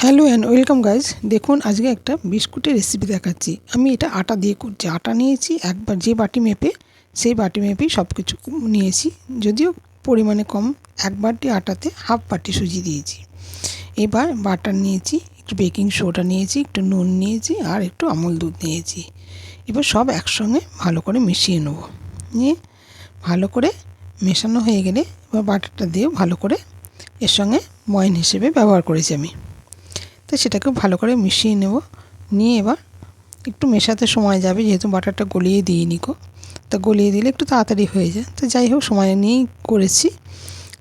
Hello and welcome guys. দেখুন আজকে একটা বিস্কুটের রেসিপি দেখাচ্ছি। আমি এটা আটা দিয়ে করছি। আটা নিয়েছি একবার যে বাটি মেপে, সেই বাটি মেপেই সব কিছু নিয়েছি, যদিও পরিমাণে কম। এক বাটি আটাতে হাফ বাটি সুজি দিয়েছি। এবার বাটার নিয়েছি, একটু বেকিং সোডা নিয়েছি, একটু নুন নিয়েছি আর একটু আমুল দুধ নিয়েছি। এবার সব একসঙ্গে ভালো করে মিশিয়ে নেব। নিয়ে ভালো করে মেশানো হয়ে গেলে এবার বাটারটা দিয়ে ভালো করে এর সঙ্গে ময়ান হিসেবে ব্যবহার করেছি আমি। তো সেটাকে ভালো করে মিশিয়ে নেব। নিয়ে এবার একটু মেশাতে সময় যাবে, যেহেতু বাটারটা গলিয়ে দিইনি কো, তা গলিয়ে দিলে একটু তাড়াতাড়ি হয়ে যায়। তো যাই হোক, সময় নিয়েই করেছি।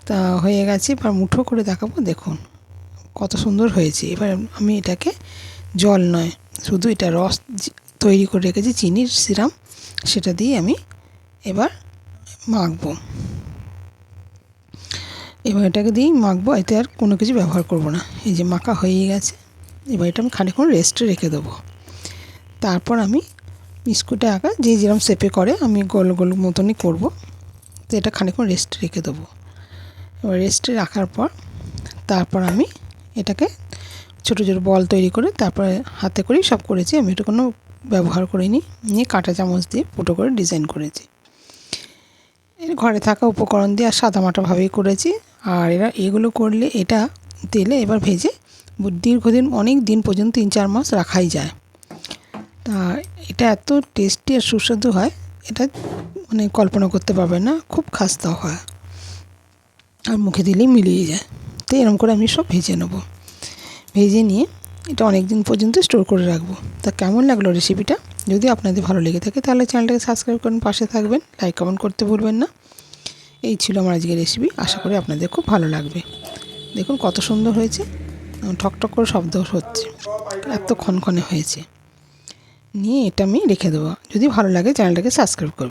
তা হয়ে গেছে, এবার মুঠো করে দেখাবো। দেখুন কত সুন্দর হয়েছে। এবার আমি এটাকে জল নয়, শুধু এটা রস তৈরি করে রেখেছি, চিনির সিরাপ, সেটা দিয়ে আমি এবার মাখবো। এবার এটাকে দিয়েই মাখবো, এতে আর কোনো কিছু ব্যবহার করব না। এই যে মাখা হয়ে গেছে। এবার এটা আমি খানিকক্ষণ রেস্টে রেখে দেবো। তারপর আমি বিস্কুটে আঁকা যে যেরকম শেপে করে আমি গোল গোল মতনই করব। তো এটা খানিকক্ষণ রেস্টে রেখে দেবো। এবার রেস্টে রাখার পর তারপর আমি এটাকে ছোটো ছোটো বল তৈরি করে তারপরে হাতে করেই সব করেছি। আমি এটা কোনো ব্যবহার করিনি। নিয়ে কাঁটা চামচ দিয়ে ফুটো করে ডিজাইন করেছি। ঘরে থাকা উপকরণ দিয়ে আর সাদামাটাভাবেই করেছি। আর এগুলো করলে এটা তেলে এবার ভেজে দীর্ঘদিন, অনেক দিন পর্যন্ত 3-4 মাস রাখাই যায়। তা এটা এত টেস্টি আর সুস্বাদু হয়, এটা মানে কল্পনা করতে পারবে না। খুব খাস্তা হয় আর মুখে দিলেই মিলিয়ে যায়। তো এরকম করে আমি সব ভেজে নেব। ভেজে নিয়ে এটা অনেক দিন পর্যন্ত স্টোর করে রাখবো। তা কেমন লাগলো রেসিপিটা? যদি আপনাদের ভালো লেগে থাকে তাহলে চ্যানেলটাকে সাবস্ক্রাইব করুন, পাশে থাকবেন, লাইক কমেন্ট করতে ভুলবেন না। এই ছিল আমার আজকের রেসিপি। আশা করি আপনাদের খুব ভালো লাগবে। দেখুন কত সুন্দর হয়েছে, ঠকঠক করে শব্দ হচ্ছে, এত খনখনে হয়েছে। নিয়ে এটা আমি রেখে দেবো। যদি ভালো লাগে চ্যানেলটাকে সাবস্ক্রাইব করুন।